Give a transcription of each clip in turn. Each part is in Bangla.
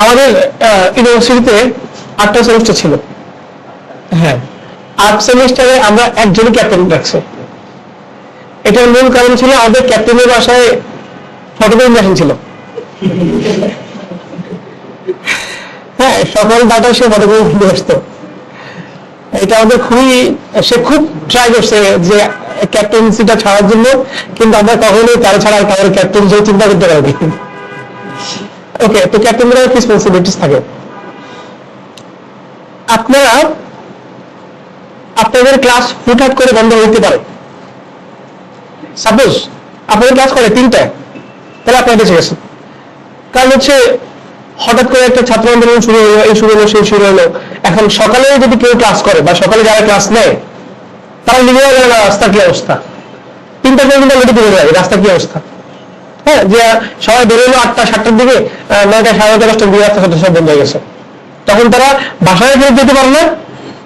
আমাদের ইউনিভার্সিটিতে 8টা সেমিস্টার ছিল। হ্যাঁ, 8 সেমিস্টারে আমরা একজনই ক্যাপ্টেন রাখছি। এটার মূল কারণ ছিল আমাদের ক্যাপ্টেনের বাসায় ফটোকপি মেশিন ছিল। হ্যাঁ, সকাল 10টায় সে ফটোকপি নিয়ে আসতো। এটা আমাদের সে খুব ট্রাই করছে যে ক্যাপ্টেন্সিটা ছাড়ার জন্য, কিন্তু আমরা কখনোই তারা ছাড়া কারোর ক্যাপ্টেন হিসেবে চিন্তা করতে পারি। ওকে, তো ক্যাপ্টেনদের রেসপন্সিবিলিটিস থাকে। আপনাদের ক্লাস হুটহাট করে বন্ধ হইতে পারে। সাপোজ আপনাদের ক্লাস করে 3টায়, তাহলে আপনারা বেঁচে গেছেন। কারণ হচ্ছে হঠাৎ করে একটা ছাত্র আন্দোলন শুরু হলো, এই শুরু হলো, সেই শুরু হলো। এখন সকালে যদি কেউ ক্লাস করে বা সকালে যারা ক্লাস নেয় তারা লিখে যাবে না রাস্তার কি অবস্থা। 3টা পর্যন্ত অলরেডি বেরো যাবে রাস্তার কি অবস্থা। হ্যাঁ, যে সবাই বেরোলো 8টা 7টার দিকে, 9টা 9:30 10টার দিকে রাস্তা সব বন্ধ হয়ে গেছে। তখন তারা বাসায় ফেরত যেতে পারে না,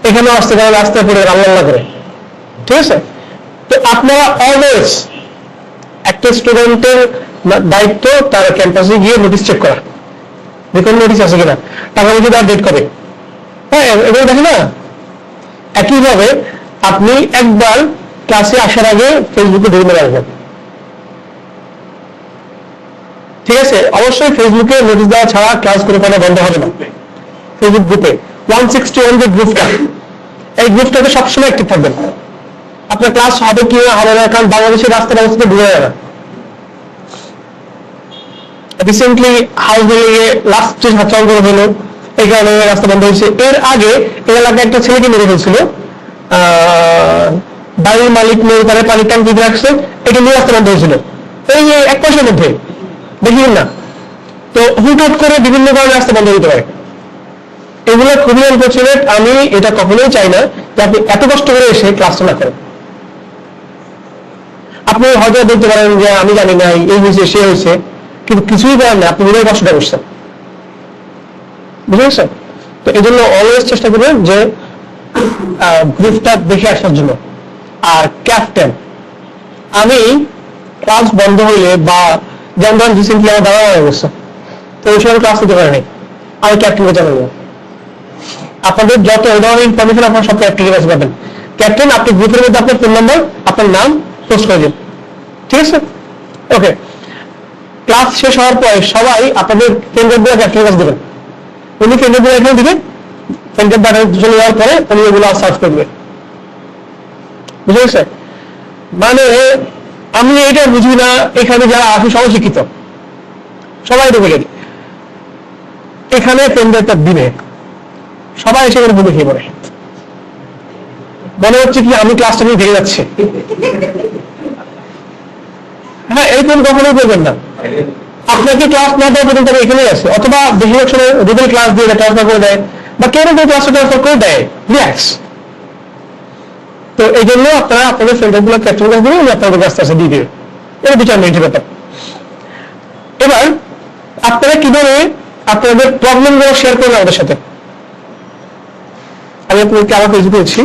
এখানেও আসতে পারে, রাস্তায় পড়ে আল্লাহ করে। ঠিক আছে, তো আপনারা অলওয়েজ একটা স্টুডেন্টের দায়িত্ব তার ক্যাম্পাসে গিয়ে নোটিস চেক করা, দেখুন নোটিস আছে কিনা, টাকা পয়সা তার ডেট করে। হ্যাঁ, এবার দেখে না। একইভাবে আপনি একবার ক্লাসে আসার আগে ফেসবুকে ঢুকে রাখবেন। ঠিক আছে, অবশ্যই ফেসবুকে নোটিস দেওয়া ছাড়া ক্লাস করে ফেলা বন্ধ হবে না। ফেসবুক গ্রুপে 161 যে গ্রুপটা, এই গ্রুপটাতে সবসময় অ্যাক্টিভ থাকবেন। আপনার ক্লাস হবে কি হবে না, কারণ বাংলাদেশের রাস্তার অবস্থা বোঝা যায় না। রিসেন্টলি হাউস বিল্ডিংয়ে লাস্ট যে ছাত্র আন্দোলন হলো, এই কারণে রাস্তা বন্ধ হয়েছে। এর আগে এই এলাকায় একটা ছেলেকে মেরে ফেলছিল, বাড়ির মালিক মেয়ে তারা পানির ট্যাঙ্ক দিয়ে রাখছে, এটা নিয়ে রাস্তা বন্ধ হয়েছিল এই 1 মাসের মধ্যে, দেখিবেন না। তো হুটহাট করে বিভিন্ন কারণে রাস্তা বন্ধ হতে পারে। এগুলো খুবই আনফরচুনেট। আমি এটা কখনোই চাই না যে আপনি এত কষ্ট করে এসে ক্লাসটা না করেন। আপনি হয়তো বলতে পারেন যে আমি জানি না, এই হয়েছে সে হয়েছে, কিন্তু কিছুই করার না, আপনি নিজের কষ্টটা করছেন। বুঝে গেছেন? তো এই জন্য অলওয়েজ চেষ্টা করবেন যে গ্রুপটা দেখে আসার জন্য। আর ক্যাপ্টেন, আমি ক্লাস বন্ধ হইলে বা যেমন ধরেন রিসেন্টলি আমার দাদা হয়ে গেছে, তো ওই সময় ক্লাস দিতে পারেনি, আমি ক্যাপ্টেনকে জানাবো। আপনাদের যত এই ধরনের ইনফরমেশন আপনারা সব ক্যাপ্টেনের কাছে পাবেন। ক্যাপ্টেন, আপনি গ্রুপের মধ্যে আপনার ফোন নাম্বার, আপনার নাম পোস্ট করে দিন। ঠিক আছে, ওকে। ক্লাস শেষ হওয়ার পরে সবাই আপনাদের পেনড্রাইভ দিয়ে ক্যাপ্টেনের কাছে দেবেন। উনি পেনড্রাইভ দিয়ে এখানে দিবেন, পেনড্রাইভ বাটন চলে যাওয়ার পরে উনি এগুলো সার্চ করবে। বুঝে গেছে? মানে আমি এটা বুঝি না, এখানে যারা আছে সবাই শিক্ষিত, সবাই দেখে এখানে পেনড্রাইভটা দিবে, সবাই এসে করে বুঝে খেয়ে পড়ে। মনে হচ্ছে কি আমি ক্লাসটা নিয়ে ভেঙে যাচ্ছে। হ্যাঁ, এরকম কখনোই করবেন না। আপনাকে ক্লাস না দেওয়া পর্যন্ত এখানেই আছে, অথবা বেশিরভাগ সময় রুবেল ক্লাস দিয়ে ট্রান্সফার করে দেয়, বা কেউ কেউ ক্লাসটা ট্রান্সফার করে দেয়, রিল্যাক্স। তো এই জন্য আপনারা আপনাদের ফ্রেন্ডগুলো ক্যাপ্টেন কাছে দিবেন, আপনাদের কাছে আসে দিয়ে দেবে। এটা 2-4 মিনিটের ব্যাপার। এবার আপনারা কিভাবে আপনাদের প্রবলেমগুলো শেয়ার করবেন আমাদের সাথে। আমি আপনাদেরকে আবার পেজ পেয়েছি।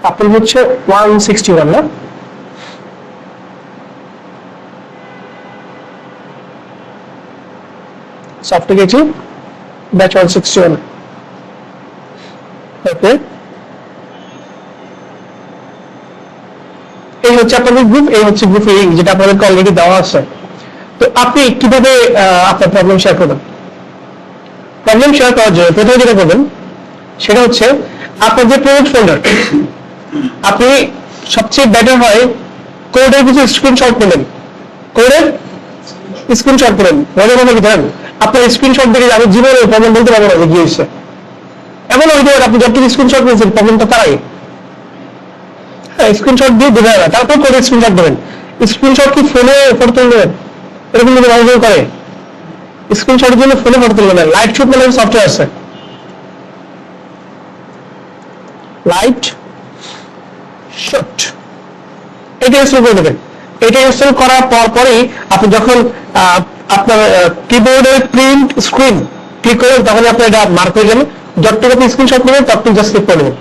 আপনার হচ্ছে 161 না? সফটে গেছি, ব্যাচ 161। ওকে, এই হচ্ছে আপনাদের গ্রুপ, এই হচ্ছে গ্রুপ যেটা আপনাদেরকে অলরেডি দেওয়া আছে। তো আপনি কিভাবে আপনার প্রবলেম শেয়ার করবেন? প্রবলেম শেয়ার করার জন্য প্রথমে যেটা করবেন সেটা হচ্ছে আপনার যে প্রজেক্ট ফোল্ডার, আপনি সবচেয়ে বেটার হয় কোডের কিছু স্ক্রিনশট নেবেন। কোডের স্ক্রিনশট নেবেন, মজার কথা কি জানেন? আপনার স্ক্রিনশট দেখে আমি জীবনে প্রবলেম বলতে পারবো না যে কি হয়েছে। এমন হইতে পারে আপনি যতটুকু স্ক্রিনশট নিয়েছেন প্রবলেমটা তারাই। হ্যাঁ, স্ক্রিনশট দিয়ে বোঝা না, তারপর কোডের স্ক্রিনশট দেবেন। স্ক্রিনশট কি ফোনে ফটো তুলবেন? এরকম যদি মানুষ করে স্ক্রিনশটের জন্য ফোনে ফটো তুলবেন না, লাইট শুট নামে সফটওয়্যার আছে, লাইট শট, এটা ইনস্টল করে দেবেন। এটা ইনস্টল করার পরই আপনি যখন আপনার কিবোর্ডের প্রিন্ট স্ক্রিন ক্লিক করবেন তখন আপনার এটা মার্ক হয়ে যাবে। যতটুকু আপনি স্ক্রিনশট নেবেন ততটুকু জাস্ট সেভ করে নেবেন,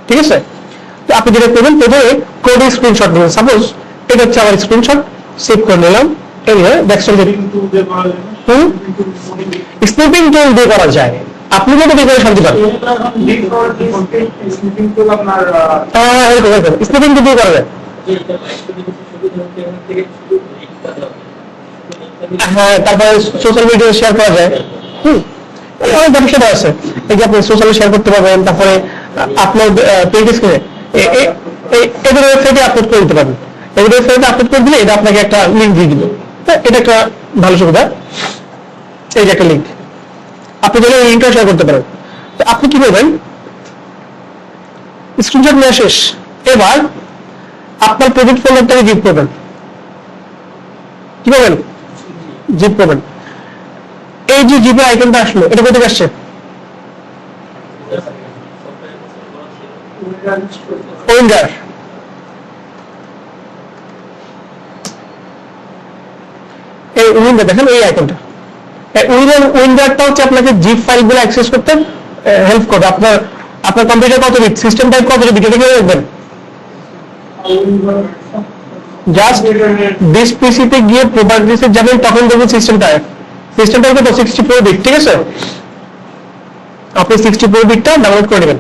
ঠিক আছে? তো আপনি যেটা করবেন প্রথমে কোডে স্ক্রিনশট নেবেন। সাপোজ এটা হচ্ছে আমার স্ক্রিনশট, সেভ করে নিলাম। এনিওয়ে ডেস্কটপে স্নিপিং টুল দিয়ে করা যায়, আপনি যদি দিয়ে করে শান্তি পান। স্নিপিং টুল দিয়ে করা যায়। হ্যাঁ, তারপরে সোশ্যাল মিডিয়ায় শেয়ার করা যায়। অনেক ব্যবসাটা আছে, এই যে আপনি সোশ্যালে শেয়ার করতে পারবেন, তারপরে আপনার পেজ স্ক্রিনে এদের ওয়েবসাইটে আপলোড করে দিতে পারবেন। এদের ওয়েবসাইটে আপলোড করে দিলে এটা আপনাকে একটা লিঙ্ক দিয়ে দিবে। এটা একটা ভালো সুবিধা। এই যে একটা লিঙ্ক, আপনি চাইলে এই লিঙ্কটা শেয়ার করতে পারেন। তো আপনি কি করবেন, স্ক্রিনশট নেওয়া শেষ, এবার আপনার প্রজেক্ট ফোল্ডারটাকে জিপ করবেন। কি করবেন? জিপ করবেন। এই যে জিপের আইকনটা আসলো, এটা কোথায় আসছে? উইন্ডার। এই উইন্ডার দেখেন, এই আইকনটা উইন্ডারটা হচ্ছে আপনাকে জিপ ফাইলগুলো অ্যাক্সেস করতে হেল্প করবে। আপনার কম্পিউটার কত বিট, সিস্টেম টাইপ কত বিট, এটা কি দেখবেন? জাস্ট দিস পিসিতে গিয়ে প্রপার্টিসে যাবেন, তখন দেখবেন সিস্টেম টাইপ কত 64 বিট, ঠিক আছে? আপনি 64 বিটটা ডাউনলোড করে নেবেন।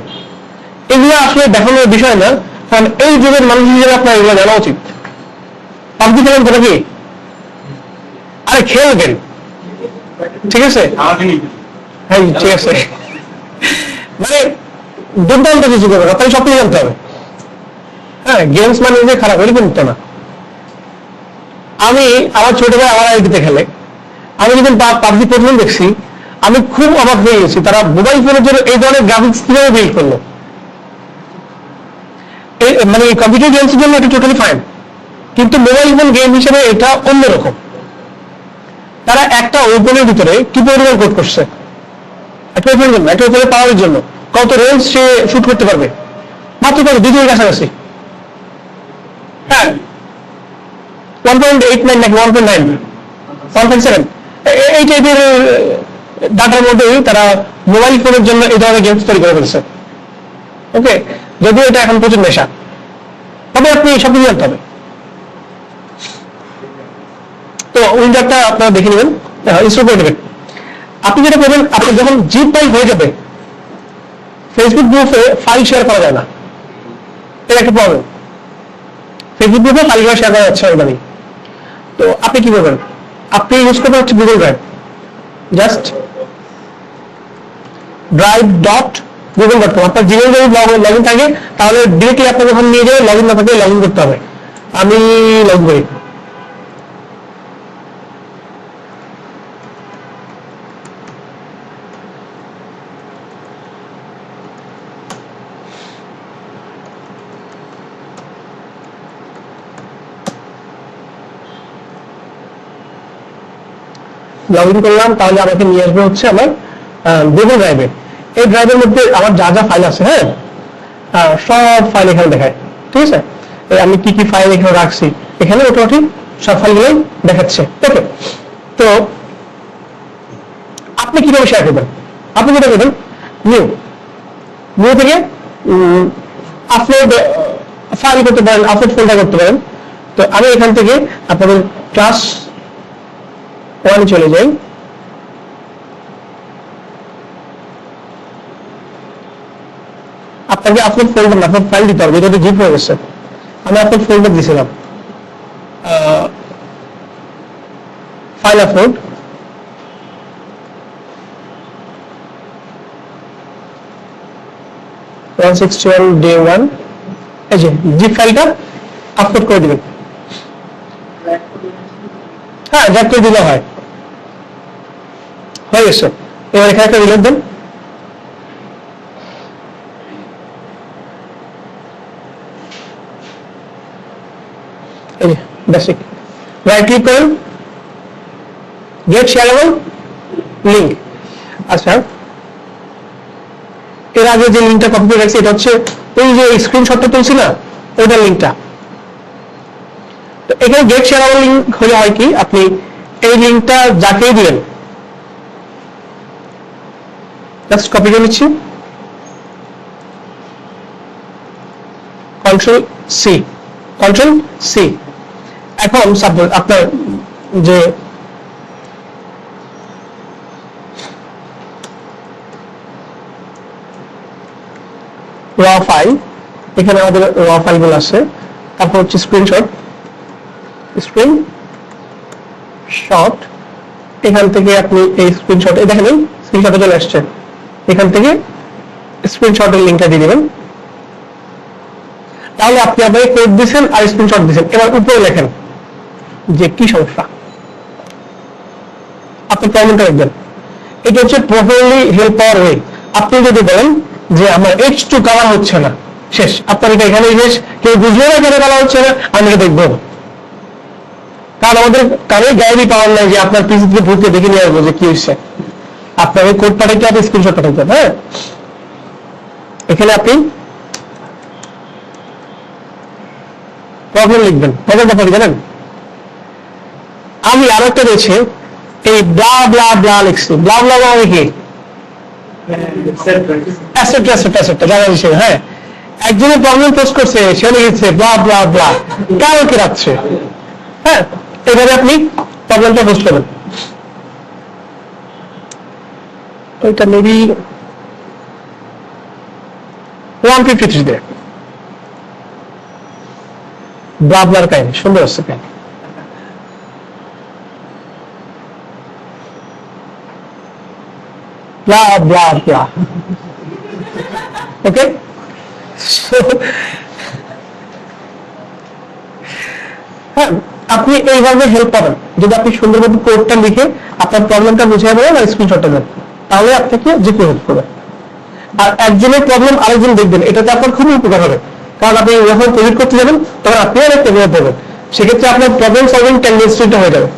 এগুলো আসলে দেখানোর বিষয় না, কারণ এই যুগের মানুষ হিসেবে আপনার এগুলো জানা উচিত। পাবজি খেলেন কথা কি? আরে খেলবেন, ঠিক আছে? হ্যাঁ ঠিক আছে, মানে দুর্দান্ত কিছু করবেন, আপনাকে সব কিছু জানতে হবে। হ্যাঁ, গেমস মানে যে খারাপ, এরকম তো না। আমি আমার ছোট ভাই আমার আইডিতে খেলে, আমি যখন পাবজি প্রথম দেখছি আমি খুব অবাক হয়ে গেছি, তারা মোবাইল ফোনের জন্য এই ধরনের গ্রাফিক্স কিভাবে বিল্ড করলো। মানে কম্পিউটার গেমসের জন্য এটা টোটালি ফাইন, কিন্তু মোবাইল ফোন গেম হিসেবে এটা অন্যরকম। তারা একটা ওপেনের ভিতরে কি পরিমাণ কোড করছে একটা ওপেনের জন্য, একটা ওপেনের পাওয়ারের জন্য কত রেঞ্জ সে শুট করতে পারবে, মাত্র কত 2 দিনের কাছাকাছি। হ্যাঁ, 1.89 নাকি 1.9 1.7 এই টাইপের ডাটার মধ্যেই তারা মোবাইল ফোনের জন্য এই ধরনের গেমস তৈরি করে ফেলছে। ওকে, যদিও এটা এখন প্রচুর নেশা, তবে আপনি সব কিছু জানতে হবে। তো উইন্ডারটা আপনারা দেখে নেবেন, ইনস্টল করে নেবেন। আপনি যেটা করবেন, আপনি যখন জিপ ফাইল হয়ে যাবে, ফেসবুক গ্রুপে ফাইল শেয়ার করা যায় না, এটা একটা প্রবলেম। ফেসবুক গ্রুপে ফাইল শেয়ার করা যাচ্ছে না। তো আপনি কি করবেন, আপনি ইউজ করবেন হচ্ছে গুগল ড্রাইভ। জাস্ট drive.google.com, আপনার জিমেল যদি লগ ইন থাকে তাহলে ডিরেক্টলি আপনার যখন নিয়ে যাবে, লগ ইন না থাকে লগ ইন করতে হবে। আমি লগ ইন করি। লগ ইন করলাম, তাহলে আমাকে নিয়ে আসবে হচ্ছে আমার গুগল ড্রাইভে। এই ড্রাইভের মধ্যে আমার যা যা ফাইল আছে, হ্যাঁ সব ফাইল এখানে দেখায়, ঠিক আছে? আমি কি কি ফাইল এখানে রাখছি, এখানে মোটামুটি সব ফাইলগুলোই দেখাচ্ছে। ওকে, তো আপনি কিভাবে শেয়ার করবেন? আপনি যেটা করবেন, নিউ থেকে আপলোড ফাইল করতে পারেন, আপলোড ফোল্ডার করতে পারেন। তো আমি এখান থেকে আপনাদের ক্লাস 1 চলে যাই। আপনাকে আপলোড ফোল্ডার না, ফাইল দিতে হবে, এটা জিপ হয়ে গেছে। আমি আপলোড ফোল্ডার দিয়েছিলাম, ফাইল আপলোড, day 1, এই যে জিপ ফাইলটা আপলোড করে দিবেন। হ্যাঁ, ড্র্যাগ করে দিলে হয়, হয়ে গেছে। এবার এখানে একটা রিলোড দেন। এই যে বেসিক, রাইট ক্লিক করেন, গেট শেয়ারেবল লিঙ্ক। আচ্ছা, এর আগে যে লিঙ্কটা কপি করে রাখছি, এটা হচ্ছে ওই যে স্ক্রিনশটটা তুলছি না, ওইটার লিঙ্কটা। তো এখানে গেট শেয়ারেবল লিঙ্ক হলে হয় কি, আপনি এই লিঙ্কটা যাকেই দিবেন, জাস্ট কপি করে নিচ্ছি, কন্ট্রোল সি, কন্ট্রোল সি। এখন সাপোজ আপনার যে র ফাইল, এখানে আমাদের র ফাইল গুলো আছে, তারপর হচ্ছে স্ক্রিনশট, স্ক্রিনশট, এখান থেকে আপনি এই স্ক্রিনশট, এই দেখেন স্ক্রিনশটে চলে আসছে, এখান থেকে স্ক্রিনশটের লিঙ্কটা দিয়ে দিবেন। তাহলে আপনি আপনার কোড দিচ্ছেন আর স্ক্রিনশট দিচ্ছেন, এবার উপরে লেখেন যে কি সমস্যা, আপনি প্রবলেমটা লিখবেন। এটা হচ্ছে প্রপারলি হেল্প পাওয়ার ওয়ে। আপনি যদি বলেন যে আমার H2 কাভার হচ্ছে না, শেষ, আপনার এটা এখানে শেষ, কেউ বুঝলো না কেন কাভার হচ্ছে না, আমি এটা দেখবো, কারণ আমাদের কারোই গাইডই পাওয়ার নাই যে আপনার পিসি থেকে ভুলকে দেখে নিয়ে আসবো যে কি হচ্ছে। আপনার ওই কোড পাঠাইতে হবে, স্ক্রিনশট পাঠাইতে হবে। হ্যাঁ, এখানে আপনি প্রবলেম লিখবেন, প্রবলেমটা পড়ে জানেন। আমি আরো একটা রয়েছে, এই ব্লা ব্লা ব্লা লিখছি, ব্লা ব্লা ব্লা কি জানা বিষয়। হ্যাঁ, একজনের প্রবলেম পোস্ট করছে, সে লিখেছে ব্লা ব্লা ব্লা, কারোকে রাখছে। হ্যাঁ, এভাবে আপনি প্রবলেমটা পোস্ট করবেন। ওইটা মেবি 153 দিয়ে ব্লা ব্লার কাহিনী সুন্দর হচ্ছে কাহিনী। blah blah blah. Okay, so হ্যাঁ, আপনি এইভাবে হেল্প পাবেন যদি আপনি সুন্দরভাবে কোডটা লিখে আপনার প্রবলেমটা বুঝিয়ে বলেন আর স্ক্রিনশটটা দেন, তাহলে আপনাকে যে কেউ হেল্প করবে। আর একজনের প্রবলেম আরেকজন দেখবেন, এটাতে আপনার খুবই উপকার হবে, কারণ আপনি যখন প্রজেক্ট করতে যাবেন তখন আপনি অনেক প্রবলেম পাবেন, সেক্ষেত্রে আপনার প্রবলেম সলভিং টেন্ডেন্সিটা হয়ে যাবে।